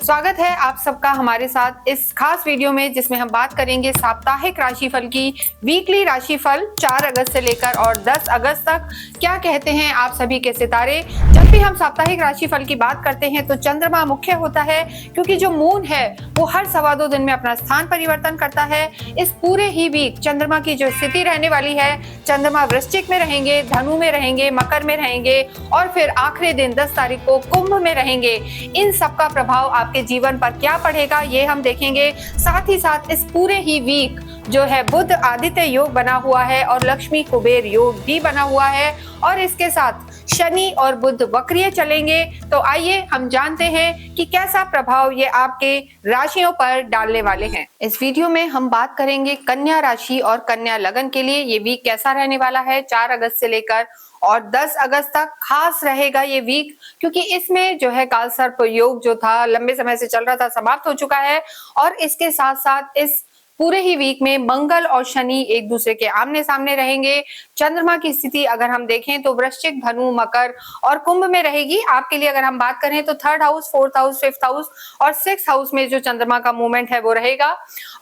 स्वागत है आप सबका हमारे साथ इस खास वीडियो में, जिसमें हम बात करेंगे साप्ताहिक राशिफल की। वीकली राशिफल 4 अगस्त से लेकर और 10 अगस्त तक क्या कहते हैं आप सभी के सितारे। जब भी हम साप्ताहिक राशिफल की बात करते हैं तो चंद्रमा मुख्य होता है, क्योंकि जो मून है वो हर 2.25 दिन में अपना स्थान परिवर्तन करता है। इस पूरे ही वीक चंद्रमा की जो स्थिति रहने वाली है, चंद्रमा वृश्चिक में रहेंगे, धनु में रहेंगे, मकर में रहेंगे और फिर आखिरी दिन 10 तारीख को कुंभ में रहेंगे। इन सबका प्रभाव आपके जीवन पर क्या पड़ेगा ये हम देखेंगे। साथ ही साथ इस पूरे ही वीक जो है बुध आदित्य योग बना हुआ है और लक्ष्मी कुबेर योग भी बना हुआ है, और इसके साथ शनि और बुध वक्रीय चलेंगे। तो आइए हम जानते हैं कि कैसा प्रभाव ये आपके राशियों पर डालने वाले हैं। इस वीडियो में हम बात करेंगे कन्या राशि और कन्या लगन के लिए ये वीक कैसा रहने वाला है। 4 अगस्त से लेकर और 10 अगस्त तक खास रहेगा ये वीक, क्योंकि इसमें जो है कालसर्प योग जो था लंबे समय से चल रहा था समाप्त हो चुका है, और इसके साथ साथ इस पूरे ही वीक में मंगल और शनि एक दूसरे के आमने सामने रहेंगे। चंद्रमा की स्थिति अगर हम देखें तो वृश्चिक, धनु, मकर और कुंभ में रहेगी। आपके लिए अगर हम बात करें तो 3rd house, 4th house, 5th house और 6th हाउस में जो चंद्रमा का मूवमेंट है वो रहेगा।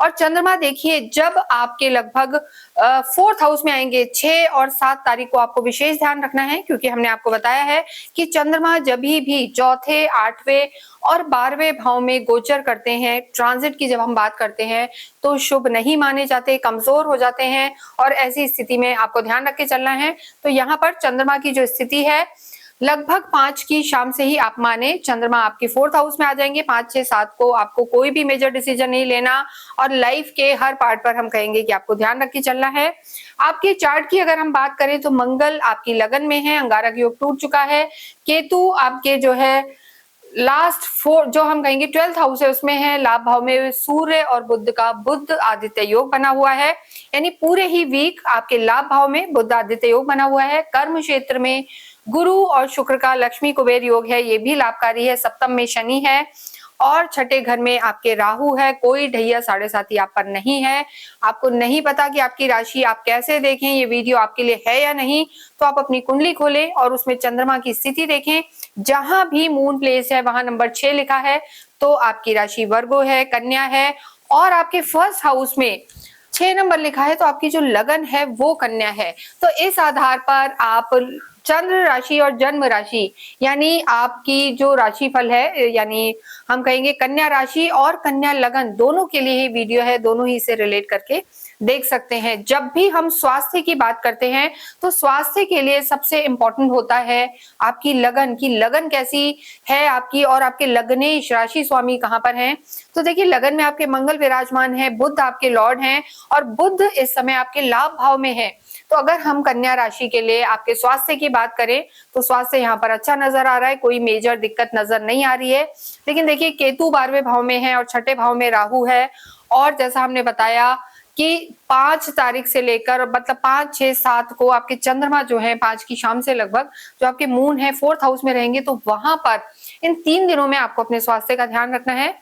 और चंद्रमा देखिए जब आपके लगभग 4th हाउस में आएंगे 6 और 7 तारीख को आपको विशेष ध्यान रखना है, क्योंकि हमने आपको बताया है कि चंद्रमा जब भी चौथे, 8वें और 12वें भाव में गोचर करते हैं, ट्रांजिट की जब हम बात करते हैं तो शुभ नहीं माने जाते, कमजोर हो जाते हैं, और ऐसी स्थिति में आपको ध्यान रख के चलना है। तो यहाँ पर चंद्रमा की जो स्थिति है लगभग 5 की शाम से ही आप माने चंद्रमा आपके 4th हाउस में आ जाएंगे। 5, 6, 7 को आपको कोई भी मेजर डिसीजन नहीं लेना, और लाइफ के हर पार्ट पर हम कहेंगे कि आपको ध्यान रख के चलना है। आपके चार्ट की अगर हम बात करें तो मंगल आपकी लगन में है, अंगारक योग टूट चुका है। केतु आपके जो है लास्ट 4 जो हम कहेंगे 12th हाउस है उसमें है, लाभ भाव में सूर्य और बुध का बुध आदित्य योग बना हुआ है। यानी पूरे ही वीक आपके लाभ भाव में बुध आदित्य योग बना हुआ है। कर्म क्षेत्र में गुरु और शुक्र का लक्ष्मी कुबेर योग है, ये भी लाभकारी है। सप्तम में शनि है और छठे घर में आपके राहु है। कोई ढैया 7.5 आप पर नहीं है। आपको नहीं पता कि आपकी राशि आप कैसे देखें, ये वीडियो आपके लिए है या नहीं, तो आप अपनी कुंडली खोलें और उसमें चंद्रमा की स्थिति देखें। जहां भी मून प्लेस है वहां नंबर 6 लिखा है तो आपकी राशि वर्गो है, कन्या है, और आपके 1st हाउस में 6 नंबर लिखा है तो आपकी जो लगन है वो कन्या है। तो इस आधार पर आप चंद्र राशि और जन्म राशि यानी आपकी जो राशिफल है, यानी हम कहेंगे कन्या राशि और कन्या लगन दोनों के लिए ही वीडियो है, दोनों ही से रिलेट करके देख सकते हैं। जब भी हम स्वास्थ्य की बात करते हैं तो स्वास्थ्य के लिए सबसे इंपॉर्टेंट होता है आपकी लगन की लगन कैसी है आपकी, और आपके लग्नेश राशि स्वामी कहां पर हैं। तो देखिए लगन में आपके मंगल विराजमान है, बुध आपके लॉर्ड हैं, और बुध इस समय आपके लाभ भाव में है। तो अगर हम कन्या राशि के लिए आपके स्वास्थ्य की बात करें तो स्वास्थ्य यहाँ पर अच्छा नजर आ रहा है, कोई मेजर दिक्कत नजर नहीं आ रही है। लेकिन देखिए केतु 12वें भाव में है और छठे भाव में राहु है, और जैसा हमने बताया कि 5 तारीख से लेकर मतलब 5, 6, 7 को आपके चंद्रमा जो है 5 की शाम से लगभग जो आपके मून है 4th हाउस में रहेंगे। तो वहां पर इन 3 दिनों में आपको अपने स्वास्थ्य का ध्यान रखना है।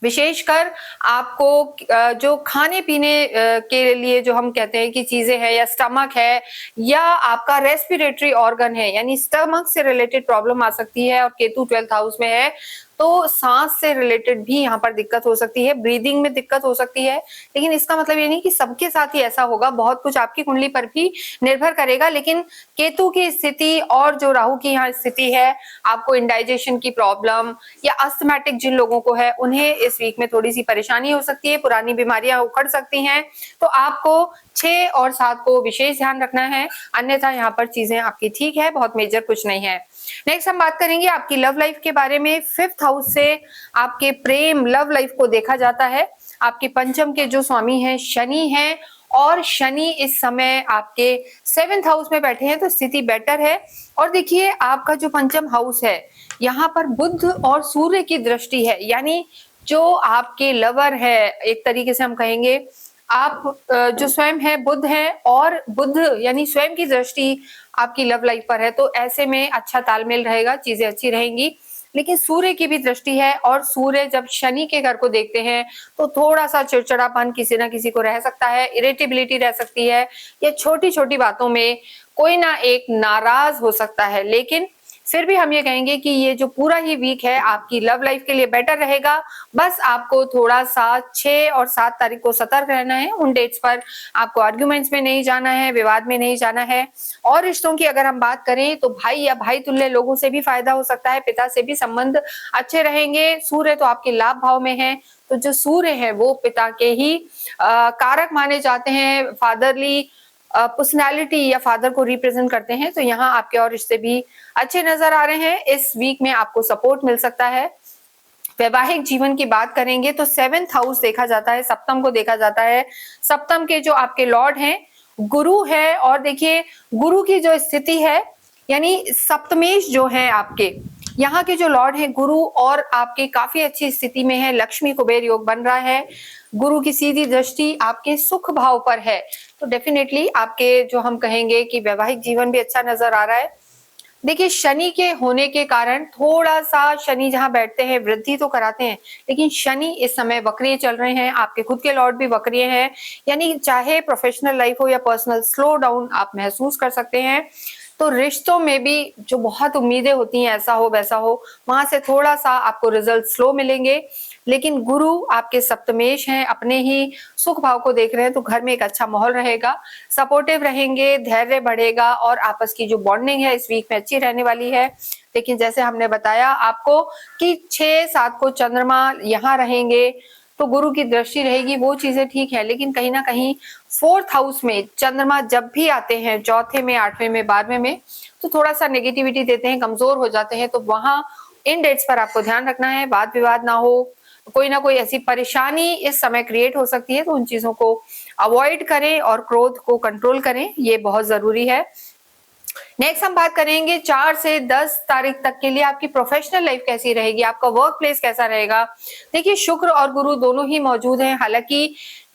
विशेषकर आपको जो खाने पीने के लिए जो हम कहते हैं कि चीजें हैं, या स्टमक है या आपका रेस्पिरेटरी ऑर्गन है, यानी स्टमक से रिलेटेड प्रॉब्लम आ सकती है। और केतु 12th हाउस में है तो सांस से रिलेटेड भी यहाँ पर दिक्कत हो सकती है, ब्रीदिंग में दिक्कत हो सकती है। लेकिन इसका मतलब ये नहीं कि सबके साथ ही ऐसा होगा, बहुत कुछ आपकी कुंडली पर भी निर्भर करेगा। लेकिन केतु की स्थिति और जो राहु की यहाँ स्थिति है, आपको इंडाइजेशन की प्रॉब्लम या अस्थमैटिक जिन लोगों को है उन्हें इस वीक में थोड़ी सी परेशानी हो सकती है, पुरानी बीमारियां उखड़ सकती हैं। तो आपको 6 और 7 को विशेष ध्यान रखना है, अन्यथा यहाँ पर चीजें आपकी ठीक है, बहुत मेजर कुछ नहीं है। नेक्स्ट हम बात करेंगे आपकी लव लाइफ के बारे में। 5th हाउस से आपके प्रेम लव लाइफ को देखा जाता है। आपके पंचम के जो स्वामी हैं शनि हैं, और शनि इस समय आपके 7th हाउस में बैठे हैं तो स्थिति बेटर है। और देखिए आपका जो पंचम हाउस है यहाँ पर बुध और सूर्य की दृष्टि है, यानी जो आपके लवर है एक तरीके से हम कहेंगे आप जो स्वयं है बुध है, और बुध यानी स्वयं की दृष्टि आपकी लव लाइफ पर है। तो ऐसे में अच्छा तालमेल रहेगा, चीजें अच्छी रहेंगी। लेकिन सूर्य की भी दृष्टि है, और सूर्य जब शनि के घर को देखते हैं तो थोड़ा सा चिड़चिड़ापन किसी ना किसी को रह सकता है, इरिटेबिलिटी रह सकती है, या छोटी छोटी बातों में कोई ना एक नाराज हो सकता है। लेकिन फिर भी हम ये कहेंगे कि ये जो पूरा ही वीक है आपकी लव लाइफ के लिए बेटर रहेगा। बस आपको थोड़ा सा 6 और 7 तारीख को सतर्क रहना है। उन डेट्स पर आपको आर्ग्यूमेंट्स में नहीं जाना है, विवाद में नहीं जाना है। और रिश्तों की अगर हम बात करें तो भाई या भाई तुल्य लोगों से भी फायदा हो सकता है, पिता से भी संबंध अच्छे रहेंगे। सूर्य तो आपके लाभ भाव में है, तो जो सूर्य है वो पिता के ही कारक माने जाते हैं, फादरली पर्सनैलिटी या फादर को रिप्रेजेंट करते हैं। तो यहाँ आपके और रिश्ते भी अच्छे नजर आ रहे हैं। इस वीक में आपको सपोर्ट मिल सकता है। वैवाहिक जीवन की बात करेंगे तो 7th हाउस देखा जाता है, सप्तम को देखा जाता है। सप्तम के जो आपके लॉर्ड हैं गुरु है, और देखिए गुरु की जो स्थिति है यानी सप्तमेश जो है आपके यहाँ के जो लॉर्ड हैं गुरु, और आपके काफी अच्छी स्थिति में है। लक्ष्मी कुबेर योग बन रहा है। गुरु की सीधी दृष्टि आपके सुख भाव पर है, तो डेफिनेटली आपके जो हम कहेंगे कि वैवाहिक जीवन भी अच्छा नजर आ रहा है। देखिए शनि के होने के कारण थोड़ा सा, शनि जहां बैठते हैं वृद्धि तो कराते हैं, लेकिन शनि इस समय वक्रीय चल रहे हैं। आपके खुद के लॉर्ड भी वक्रीय हैं, यानी चाहे प्रोफेशनल लाइफ हो या पर्सनल, स्लो डाउन आप महसूस कर सकते हैं। तो रिश्तों में भी जो बहुत उम्मीदें होती हैं ऐसा हो वैसा हो, वहां से थोड़ा सा आपको रिजल्ट स्लो मिलेंगे। लेकिन गुरु आपके सप्तमेश हैं, अपने ही सुख भाव को देख रहे हैं, तो घर में एक अच्छा माहौल रहेगा, सपोर्टिव रहेंगे, धैर्य बढ़ेगा, और आपस की जो बॉन्डिंग है इस वीक में अच्छी रहने वाली है। लेकिन जैसे हमने बताया आपको कि 6-7 को चंद्रमा यहाँ रहेंगे, तो गुरु की दृष्टि रहेगी, वो चीजें ठीक है। लेकिन कहीं ना कहीं 4th हाउस में चंद्रमा जब भी आते हैं, 4थे में, 8वें में, 12वें में, तो थोड़ा सा नेगेटिविटी देते हैं, कमजोर हो जाते हैं। तो वहां इन डेट्स पर आपको ध्यान रखना है, वाद विवाद ना हो, कोई ना कोई ऐसी परेशानी इस समय क्रिएट हो सकती है, तो उन चीजों को अवॉइड करें और क्रोध को कंट्रोल करें, ये बहुत जरूरी है। नेक्स्ट हम बात करेंगे 4 से 10 तारीख तक के लिए आपकी प्रोफेशनल लाइफ कैसी रहेगी, आपका वर्क प्लेस कैसा रहेगा। देखिए शुक्र और गुरु दोनों ही मौजूद हैं, हालांकि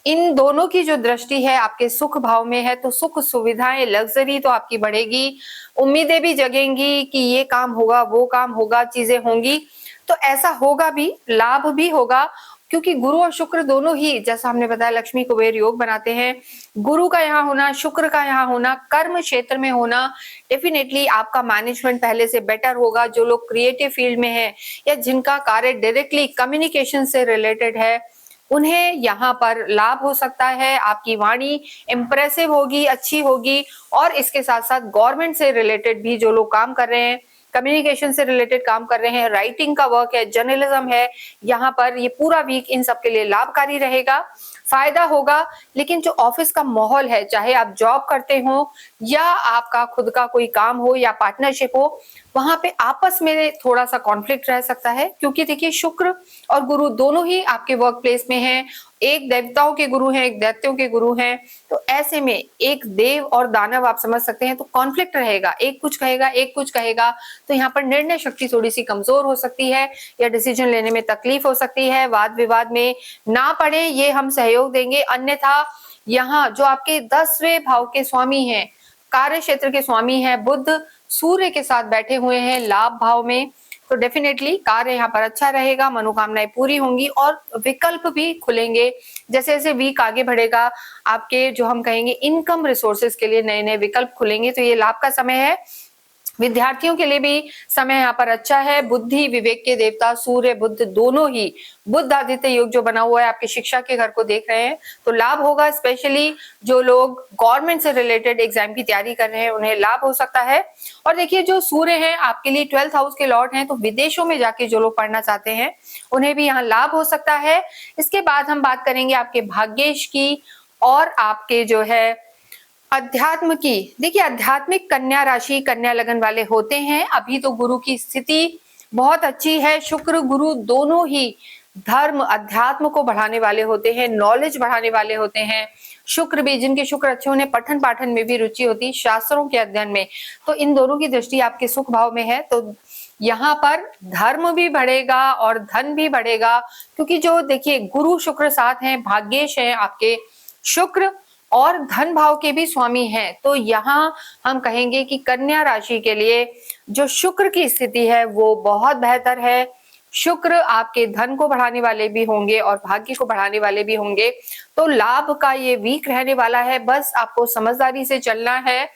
इन दोनों की जो दृष्टि है आपके सुख भाव में है, तो सुख सुविधाएं, लग्जरी तो आपकी बढ़ेगी, उम्मीदें भी जगेंगी कि ये काम होगा, वो काम होगा, चीजें होंगी। तो ऐसा होगा भी, लाभ भी होगा, क्योंकि गुरु और शुक्र दोनों ही, जैसा हमने बताया, लक्ष्मी कुबेर योग बनाते हैं। गुरु का यहाँ होना, शुक्र का यहाँ होना, कर्म क्षेत्र में होना, डेफिनेटली आपका मैनेजमेंट पहले से बेटर होगा। जो लोग क्रिएटिव फील्ड में है या जिनका कार्य डायरेक्टली कम्युनिकेशन से रिलेटेड है, उन्हें यहाँ पर लाभ हो सकता है। आपकी वाणी इंप्रेसिव होगी, अच्छी होगी। और इसके साथ साथ गवर्नमेंट से रिलेटेड भी जो लोग काम कर रहे हैं, कम्युनिकेशन से रिलेटेड काम कर रहे हैं, राइटिंग का वर्क है, जर्नलिज्म है, यहाँ पर ये पूरा वीक इन सब के लिए लाभकारी रहेगा, फायदा होगा। लेकिन जो ऑफिस का माहौल है, चाहे आप जॉब करते हो या आपका खुद का कोई काम हो या पार्टनरशिप हो, वहां पे आपस में थोड़ा सा कॉन्फ्लिक्ट रह सकता है। क्योंकि देखिए शुक्र और गुरु दोनों ही आपके वर्क प्लेस में हैं, एक देवताओं के गुरु हैं, एक दैत्यों के गुरु हैं। तो ऐसे में एक देव और दानव आप समझ सकते हैं, तो कॉन्फ्लिक्ट रहेगा, एक कुछ कहेगा, एक कुछ कहेगा। तो यहाँ पर निर्णय शक्ति थोड़ी सी कमजोर हो सकती है, या डिसीजन लेने में तकलीफ हो सकती है। वाद विवाद में ना पड़े, ये हम सहयोग देंगे। अन्यथा यहाँ जो आपके 10वें भाव के स्वामी हैं, कार्य क्षेत्र के स्वामी हैं, बुध सूर्य के साथ बैठे हुए हैं लाभ भाव में, तो डेफिनेटली कार्य यहाँ पर अच्छा रहेगा, मनोकामनाएं पूरी होंगी और विकल्प भी खुलेंगे। जैसे जैसे वीक आगे बढ़ेगा, आपके जो हम कहेंगे इनकम रिसोर्सेज के लिए नए नए विकल्प खुलेंगे। तो ये लाभ का समय है। विद्यार्थियों के लिए भी समय यहाँ पर अच्छा है। बुद्धि विवेक के देवता सूर्य बुध दोनों ही, बुध आदित्य योग जो बना हुआ है, आपकी शिक्षा के घर को देख रहे हैं, तो लाभ होगा। स्पेशली जो लोग गवर्नमेंट से रिलेटेड एग्जाम की तैयारी कर रहे हैं, उन्हें लाभ हो सकता है। और देखिए जो सूर्य हैं आपके लिए 12th हाउस के लॉर्ड हैं, तो विदेशों में जाके जो लोग पढ़ना चाहते हैं उन्हें भी यहाँ लाभ हो सकता है। इसके बाद हम बात करेंगे आपके भाग्येश की और आपके जो है अध्यात्म की। देखिए आध्यात्मिक कन्या राशि, कन्या लगन वाले होते हैं। अभी तो गुरु की स्थिति बहुत अच्छी है। शुक्र गुरु दोनों ही धर्म अध्यात्म को बढ़ाने वाले होते हैं, नॉलेज बढ़ाने वाले होते हैं। शुक्र भी, जिनके शुक्र अच्छे होने, पठन पाठन में भी रुचि होती, शास्त्रों के अध्ययन में, तो इन दोनों की दृष्टि आपके सुख भाव में है। तो यहाँ पर धर्म भी बढ़ेगा और धन भी बढ़ेगा, क्योंकि जो देखिए गुरु शुक्र साथ हैं, भाग्येश हैं आपके शुक्र, और धन भाव के भी स्वामी हैं। तो यहाँ हम कहेंगे कि कन्या राशि के लिए जो शुक्र की स्थिति है वो बहुत बेहतर है। शुक्र आपके धन को बढ़ाने वाले भी होंगे और भाग्य को बढ़ाने वाले भी होंगे। तो लाभ का ये वीक रहने वाला है, बस आपको समझदारी से चलना है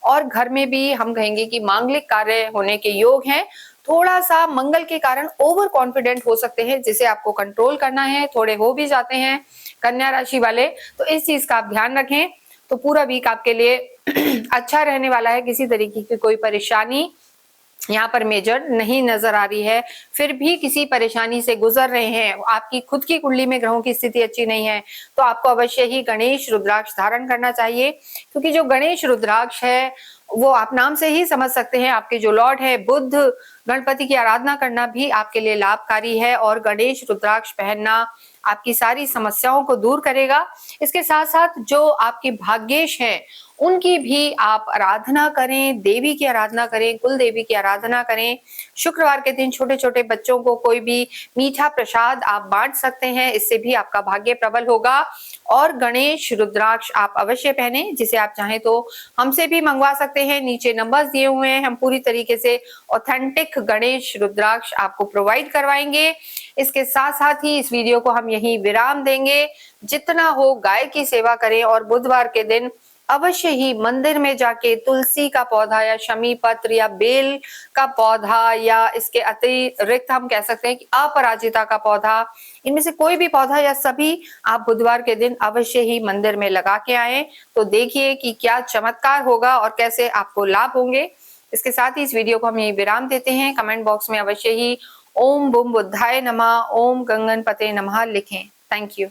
और घर में भी हम कहेंगे कि मांगलिक कार्य होने के योग हैं। थोड़ा सा मंगल के कारण ओवर कॉन्फिडेंट हो सकते हैं, जिसे आपको कंट्रोल करना है, थोड़े हो भी जाते हैं कन्या राशि वाले, तो इस चीज का आप ध्यान रखें। तो पूरा वीक आपके लिए अच्छा रहने वाला है, किसी तरीके की कोई परेशानी यहाँ पर मेजर नहीं नजर आ रही है। फिर भी किसी परेशानी से गुजर रहे हैं, आपकी खुद की कुंडली में ग्रहों की स्थिति अच्छी नहीं है, तो आपको अवश्य ही गणेश रुद्राक्ष धारण करना चाहिए, क्योंकि जो गणेश रुद्राक्ष है वो आप नाम से ही समझ सकते हैं, आपके जो लॉर्ड है बुध, गणपति की आराधना करना भी आपके लिए लाभकारी है, और गणेश रुद्राक्ष पहनना आपकी सारी समस्याओं को दूर करेगा। इसके साथ साथ जो आपके भाग्येश हैं उनकी भी आप आराधना करें, देवी की आराधना करें, कुल देवी की आराधना करें। शुक्रवार के दिन छोटे छोटे बच्चों को कोई भी मीठा प्रसाद आप बांट सकते हैं, इससे भी आपका भाग्य प्रबल होगा। और गणेश रुद्राक्ष आप अवश्य पहने, जिसे आप चाहें तो हमसे भी मंगवा सकते हैं, नीचे नंबर्स दिए हुए हैं, हम पूरी तरीके से ऑथेंटिक गणेश रुद्राक्ष आपको प्रोवाइड करवाएंगे। इसके साथ साथ ही इस वीडियो को हम यहीं विराम देंगे। जितना हो गाय की सेवा करें, और बुधवार के दिन अवश्य ही मंदिर में जाके तुलसी का पौधा या शमी पत्र या बेल का पौधा, या इसके अतिरिक्त हम कह सकते हैं कि अपराजिता का पौधा, इनमें से कोई भी पौधा या सभी आप बुधवार के दिन अवश्य ही मंदिर में लगा के आए, तो देखिए कि क्या चमत्कार होगा और कैसे आपको लाभ होंगे। इसके साथ ही इस वीडियो को हम यही विराम देते हैं। कमेंट बॉक्स में अवश्य ही ओम बुम बुद्धाय नमः, ओम गंगनपते नमः लिखें। Thank you.